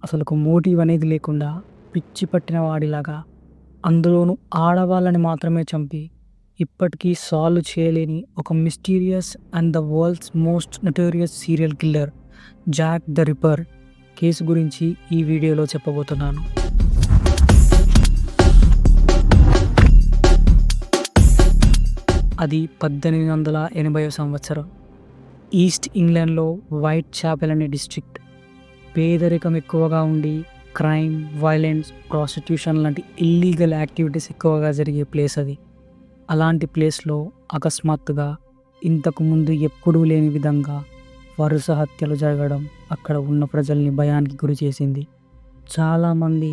అసలొక motive అనేది లేకుండా పిచ్చి పట్టిన వాడిలాగా, అందులోనూ ఆడవాళ్ళని మాత్రమే చంపి, ఇప్పటికీ సాల్వ్ చేయలేని ఒక mysterious and the world's most notorious serial killer Jack the ripper case గురించి ఈ వీడియోలో చెప్పబోతున్నాను. అది 1880వ సంవత్సరం. ఈస్ట్ ఇంగ్లాండ్‌లో వైట్ చాపెల్ అనే డిస్ట్రిక్ట్. పేదరికం ఎక్కువగా ఉండి క్రైమ్, వైలెన్స్, ప్రాస్టిట్యూషన్ లాంటి ఇల్లీగల్ యాక్టివిటీస్ ఎక్కువగా జరిగే ప్లేస్ అది. అలాంటి ప్లేస్‌లో అకస్మాత్తుగా ఇంతకుముందు ఎప్పుడూ లేని విధంగా వరుస హత్యలు జరగడం అక్కడ ఉన్న ప్రజల్ని భయానికి గురిచేసింది. చాలామంది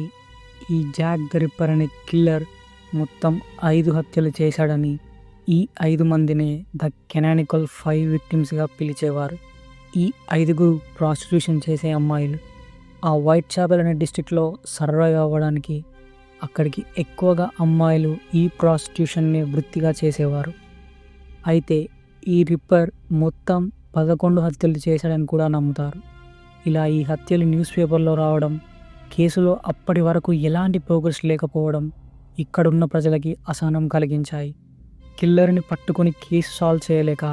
ఈ జాక్ ద రిప్పర్ అనే కిల్లర్ మొత్తం 5 హత్యలు చేశాడని, ఈ 5 మందినే ద కెనానికల్ 5 విక్టిమ్స్‌గా పిలిచేవారు. ఈ 5గురు ప్రాస్టిట్యూషన్ చేసే అమ్మాయిలు. ఆ వైట్ చాపెల్ అనే డిస్ట్రిక్ట్‌లో సర్వైవ్ అవ్వడానికి అక్కడికి ఎక్కువగా అమ్మాయిలు ఈ ప్రాస్టిట్యూషన్‌ని వృత్తిగా చేసేవారు. అయితే ఈ రిప్పర్ మొత్తం 11 హత్యలు చేశాడని కూడా నమ్ముతారు. ఇలా ఈ హత్యలు న్యూస్ పేపర్‌లో రావడం, కేసులో అప్పటి వరకు ఎలాంటి ప్రోగ్రెస్ లేకపోవడం ఇక్కడున్న ప్రజలకి అసహనం కలిగించాయి. కిల్లర్‌ని పట్టుకొని కేసు సాల్వ్ చేయలేక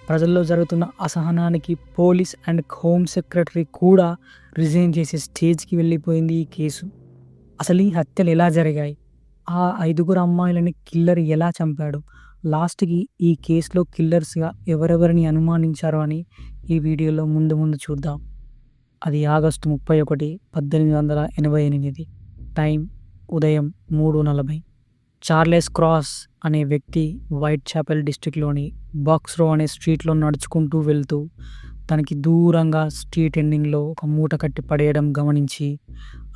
ప్రజల్లో జరుగుతున్న అసహనానికి పోలీస్ అండ్ హోమ్ సెక్రటరీ కూడా రిజైన్ చేసే స్టేజ్‌కి వెళ్ళిపోయింది ఈ కేసు. అసలు ఈ హత్యలు ఎలా జరిగాయి? ఆ 5గురు అమ్మాయిలని కిల్లర్ ఎలా చంపాడు? లాస్ట్‌కి ఈ కేసులో కిల్లర్స్‌గా ఎవరెవరిని అనుమానించారు అని ఈ వీడియోలో ముందు చూద్దాం. అది ఆగస్టు 31, 1888. టైం ఉదయం 3:40. చార్లెస్ క్రాస్ అనే వ్యక్తి వైట్ చాపెల్ డిస్ట్రిక్ట్‌లోని బాక్స్ రో అనే స్ట్రీట్‌లో నడుచుకుంటూ వెళ్తూ తనకి దూరంగా స్ట్రీట్ ఎండింగ్‌లో ఒక మూట కట్టి పడేయడం గమనించి,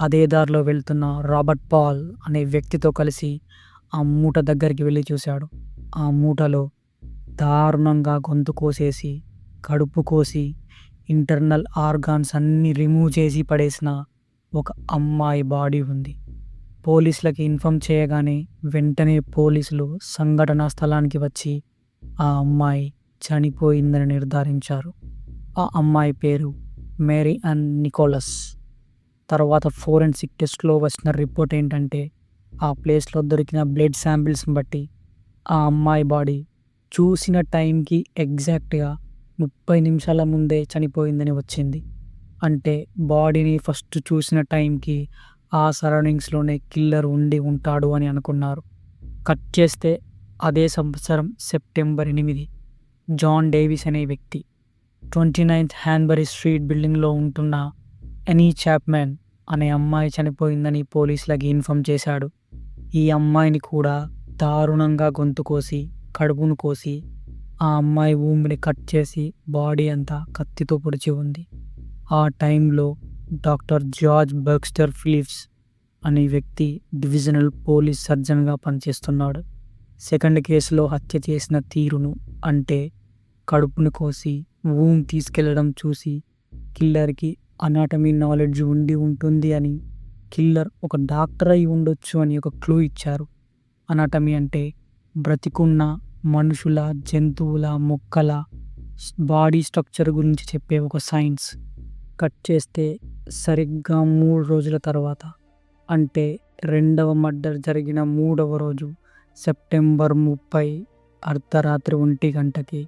అదే దారిలో వెళ్తున్న రాబర్ట్ పాల్ అనే వ్యక్తితో కలిసి ఆ మూట దగ్గరికి వెళ్ళి చూశాడు. ఆ మూటలో దారుణంగా గొంతు కోసేసి, కడుపు కోసి, ఇంటర్నల్ ఆర్గాన్స్ అన్నీ రిమూవ్ చేసి పడేసిన ఒక అమ్మాయి బాడీ ఉంది. పోలీసులకి ఇన్ఫార్మ్ చేయగానే వెంటనే పోలీసులు సంఘటనా స్థలానికి వచ్చి ఆ అమ్మాయి చనిపోయిందని నిర్ధారించారు. ఆ అమ్మాయి పేరు మేరీ అండ్ నికోలస్. తర్వాత ఫోరెన్సిక్ టెస్ట్లో వచ్చిన రిపోర్ట్ ఏంటంటే, ఆ ప్లేస్లో దొరికిన బ్లడ్ శాంపిల్స్ని బట్టి ఆ అమ్మాయి బాడీ చూసిన టైంకి ఎగ్జాక్ట్గా 30 నిమిషాల ముందే చనిపోయిందని వచ్చింది. అంటే బాడీని ఫస్ట్ చూసిన టైంకి ఆ సరౌండింగ్స్‌లోనే కిల్లర్ ఉండి ఉంటాడు అని అనుకున్నారు. కట్ చేస్తే అదే సంవత్సరం సెప్టెంబర్ 8 జాన్ డేవిస్ అనే వ్యక్తి 29th హ్యాన్బరీ స్ట్రీట్ బిల్డింగ్‌లో ఉంటున్న ఎనీ చాప్‌మ్యాన్ అనే అమ్మాయి చనిపోయిందని పోలీసులకి ఇన్ఫార్మ్ చేశాడు. ఈ అమ్మాయిని కూడా దారుణంగా గొంతు కోసి, కడుపును కోసి, ఆ అమ్మాయి ఊంబిని కట్ చేసి బాడీ అంతా కత్తితో పొడిచి ఉంది. ఆ టైంలో డాక్టర్ జార్జ్ బర్క్స్టర్ ఫిలిప్స్ అనే వ్యక్తి డివిజనల్ పోలీస్ సర్జన్గా పనిచేస్తున్నాడు. సెకండ్ కేసులో హత్య చేసిన తీరును, అంటే కడుపును కోసి వూమ్ తీసుకెళ్లడం చూసి కిల్లర్‌కి అనాటమీ నాలెడ్జ్ ఉండి ఉంటుంది అని, కిల్లర్ ఒక డాక్టర్ అయి ఉండొచ్చు అని ఒక క్లూ ఇచ్చారు. అనాటమీ అంటే బ్రతికున్న మనుషుల, జంతువుల, మొక్కల బాడీ స్ట్రక్చర్ గురించి చెప్పే ఒక సైన్స్. కట్ చేస్తే సరిగ్గా 3 రోజుల తర్వాత, అంటే రెండవ మర్డర్ జరిగిన 3వ రోజు సెప్టెంబర్ 30 అర్ధరాత్రి 1 గంటకి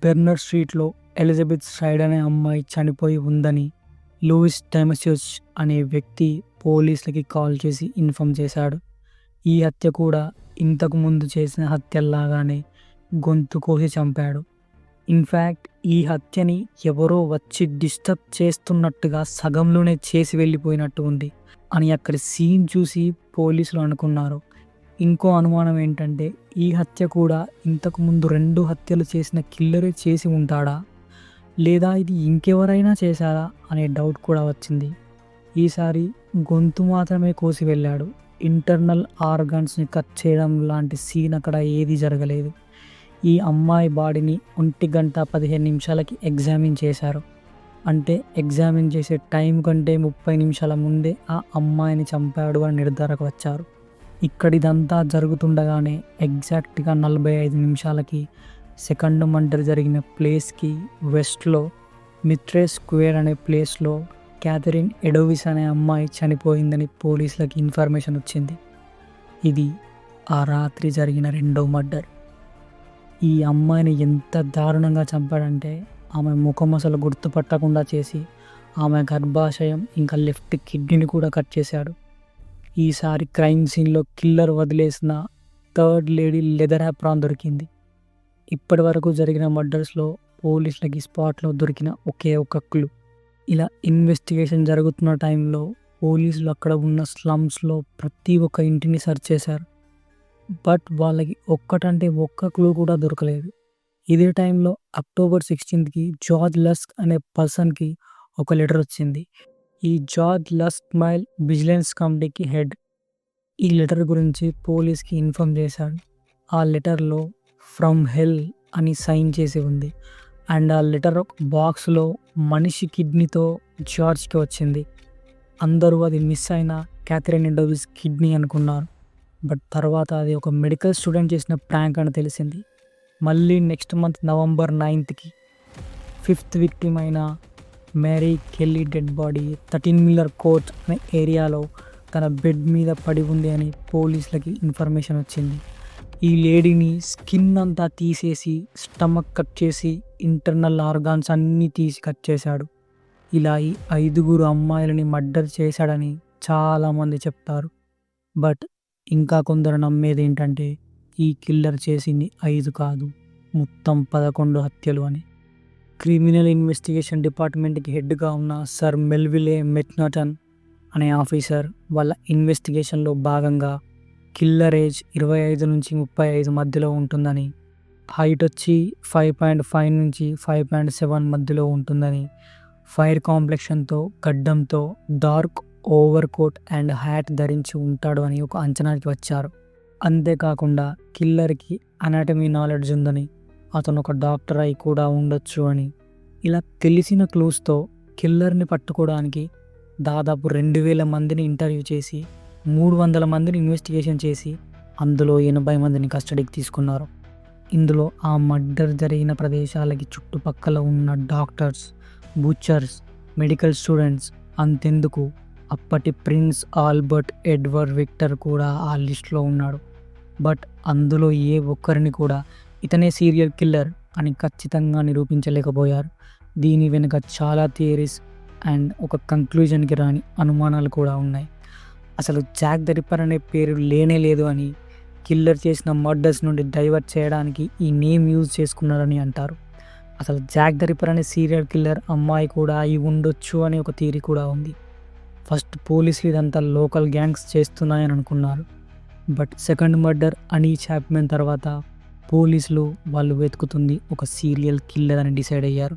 బెర్నర్ స్ట్రీట్లో ఎలిజబెత్ స్ట్రైడ్ అనే అమ్మాయి చనిపోయి ఉందని లూయిస్ డెమస్యూస్ అనే వ్యక్తి పోలీసులకి కాల్ చేసి ఇన్ఫార్మ్ చేశాడు. ఈ హత్య కూడా ఇంతకు ముందు చేసిన హత్యల్లాగానే గొంతు కోసి చంపాడు. ఇన్ఫ్యాక్ట్ ఈ హత్యని ఎవరో వచ్చి డిస్టర్బ్ చేస్తున్నట్టుగా సగంలోనే చేసి వెళ్ళిపోయినట్టు ఉంది అని అక్కడి సీన్ చూసి పోలీసులు అనుకున్నారు. ఇంకో అనుమానం ఏంటంటే, ఈ హత్య కూడా ఇంతకుముందు 2 హత్యలు చేసిన కిల్లరే చేసి ఉంటాడా, లేదా ఇది ఇంకెవరైనా చేశారా అనే డౌట్ కూడా వచ్చింది. ఈసారి గొంతు మాత్రమే కోసి వెళ్ళాడు. ఇంటర్నల్ ఆర్గాన్స్ని కట్ చేయడం లాంటి సీన్ అక్కడ ఏదీ జరగలేదు. ఈ అమ్మాయి బాడీని 1:15 ఎగ్జామిన్ చేశారు. అంటే ఎగ్జామిన్ చేసే టైం కంటే 30 నిమిషాల ముందే ఆ అమ్మాయిని చంపాడు అని నిర్ధారణకు వచ్చారు. ఇక్కడిదంతా జరుగుతుండగానే ఎగ్జాక్ట్‌గా 45 నిమిషాలకి సెకండ్ మర్డర్ జరిగిన ప్లేస్‌కి వెస్ట్‌లో మిట్రే స్క్వేర్ అనే ప్లేస్‌లో క్యాథరిన్ ఎడోవిస్ అనే అమ్మాయి చనిపోయిందని పోలీసులకి ఇన్ఫర్మేషన్ వచ్చింది. ఇది ఆ రాత్రి జరిగిన రెండో మర్డర్. ఈ అమ్మాయిని ఎంత దారుణంగా చంపాడంటే ఆమె ముఖం అసలు గుర్తుపట్టకుండా చేసి ఆమె గర్భాశయం ఇంకా లెఫ్ట్ కిడ్నీని కూడా కట్ చేశాడు. ఈసారి క్రైమ్ సీన్లో కిల్లర్ వదిలేసిన థర్డ్ లేడీ లెదర్ యాప్రాన్ దొరికింది. ఇప్పటి వరకు జరిగిన మర్డర్స్లో పోలీసులకి స్పాట్లో దొరికిన ఒకే ఒక క్లూ. ఇలా ఇన్వెస్టిగేషన్ జరుగుతున్న టైంలో పోలీసులు అక్కడ ఉన్న స్లమ్స్లో ప్రతి ఒక్క ఇంటిని సెర్చ్ చేశారు. బట్ వాళ్ళకి ఒక్కటంటే ఒక్క క్లూ కూడా దొరకలేదు. ఇదే టైంలో అక్టోబర్ 16కి జార్జ్ లస్క్ అనే పర్సన్కి ఒక లెటర్ వచ్చింది. ఈ జార్జ్ లస్క్ మైల్ విజిలెన్స్ కమిటీకి హెడ్. ఈ లెటర్ గురించి పోలీస్కి ఇన్ఫార్మ్ చేశాడు. ఆ లెటర్లో ఫ్రమ్ హెల్ అని సైన్ చేసి ఉంది. అండ్ ఆ లెటర్ ఒక బాక్స్లో మనిషి కిడ్నీతో జార్జ్కి వచ్చింది. అందరూ అది మిస్ అయిన క్యాథరిన్ ఎడోవిస్ కిడ్నీ అనుకున్నారు. బట్ తర్వాత అది ఒక మెడికల్ స్టూడెంట్ చేసిన ప్రాంక్ అని తెలిసింది. మళ్ళీ నెక్స్ట్ మంత్ నవంబర్ 9కి 5th విక్టిమ్ అయిన Mary Kelly dead body 13 Miller Court అనే ఏరియాలో తన బెడ్ మీద పడి ఉంది అని పోలీసులకి ఇన్ఫర్మేషన్ వచ్చింది. ఈ లేడీని స్కిన్ అంతా తీసేసి స్టమక్ కట్ చేసి ఇంటర్నల్ ఆర్గాన్స్ అన్నీ తీసి కట్ చేశాడు. ఇలా ఈ 5 అమ్మాయిలని మర్డర్ చేశాడని చాలామంది చెప్తారు. బట్ ఇంకా కొందరు నమ్మేది ఏంటంటే ఈ కిల్లర్ చేసింది 5 కాదు, మొత్తం 11 హత్యలు అని. క్రిమినల్ ఇన్వెస్టిగేషన్ డిపార్ట్మెంట్కి హెడ్గా ఉన్న సర్ మెల్విలే మెక్నాటన్ అనే ఆఫీసర్ వాళ్ళ ఇన్వెస్టిగేషన్లో భాగంగా కిల్లర్ ఏజ్ 25 నుంచి 35 మధ్యలో ఉంటుందని, హైట్ వచ్చి 5.5 నుంచి 5.7 మధ్యలో ఉంటుందని, ఫైర్ కాంప్లెక్షన్తో గడ్డంతో dark overcoat and hat ధరించి ఉంటాడు అని ఒక అంచనాకి వచ్చారు. అంతేకాకుండా కిల్లర్కి అనాటమీ నాలెడ్జ్ ఉందని, అతను ఒక డాక్టర్ అయి కూడా ఉండొచ్చు అని. ఇలా తెలిసిన క్లూస్తో కిల్లర్ని పట్టుకోవడానికి దాదాపు 2000 మందిని ఇంటర్వ్యూ చేసి 300 మందిని ఇన్వెస్టిగేషన్ చేసి అందులో 80 మందిని కస్టడీకి తీసుకున్నారు. ఇందులో ఆ మర్డర్ జరిగిన ప్రదేశాలకి చుట్టుపక్కల ఉన్న డాక్టర్స్, బుచర్స్, మెడికల్ స్టూడెంట్స్, అంతెందుకు అప్పటి ప్రిన్స్ ఆల్బర్ట్ ఎడ్వర్డ్ విక్టర్ కూడా ఆ లిస్ట్లో ఉన్నాడు. బట్ అందులో ఏ ఒక్కరిని కూడా ఇతనే సీరియల్ కిల్లర్ అని ఖచ్చితంగా నిరూపించలేకపోయారు. దీని వెనుక చాలా థియరీస్ అండ్ ఒక కంక్లూజన్కి రాని అనుమానాలు కూడా ఉన్నాయి. అసలు జాక్ ద రిప్పర్ అనే పేరు లేనే లేదు అని, కిల్లర్ చేసిన మర్డర్స్ నుండి డైవర్ట్ చేయడానికి ఈ నేమ్ యూజ్ చేసుకున్నారని అంటారు. అసలు జాక్ ద రిప్పర్ అనే సీరియల్ కిల్లర్ అమ్మాయి కూడా అయి ఉండొచ్చు అనే ఒక థియరీ కూడా ఉంది. ఫస్ట్ పోలీసులు ఇదంతా లోకల్ గ్యాంగ్స్ చేస్తున్నాయని అనుకున్నారు. బట్ సెకండ్ మర్డర్ అని చాప్మెన్ తర్వాత పోలీసులు వాళ్ళు వెతుకుతుంది ఒక సీరియల్ కిల్లర్ అని డిసైడ్ అయ్యారు.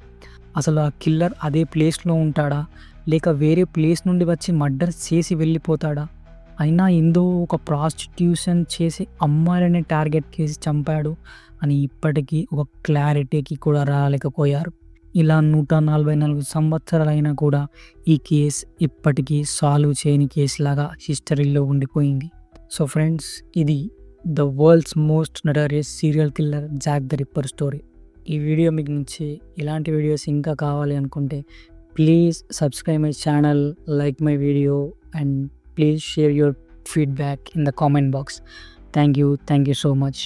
అసలు ఆ కిల్లర్ అదే ప్లేస్లో ఉంటాడా, లేక వేరే ప్లేస్ నుండి వచ్చి మర్డర్ చేసి వెళ్ళిపోతాడా, అయినా ఎందో ఒక ప్రాస్టిట్యూషన్ చేసి అమ్మాయిలనే టార్గెట్ చేసి చంపాడు అని ఇప్పటికీ ఒక క్లారిటీకి కూడా రాలేకపోయారు. ఇలా 144 సంవత్సరాలైనా కూడా ఈ కేస్ ఇప్పటికీ సాల్వ్ చేయని కేసులాగా హిస్టరీలో ఉండిపోయింది. సో ఫ్రెండ్స్, ఇది the world's most notorious serial killer Jack the ripper story. ఈ వీడియో మీకు నుంచి ఇలాంటి వీడియోస్ ఇంకా కావాలి అనుకుంటే please subscribe my channel, like my video and please share your feedback in the comment box. Thank you so much.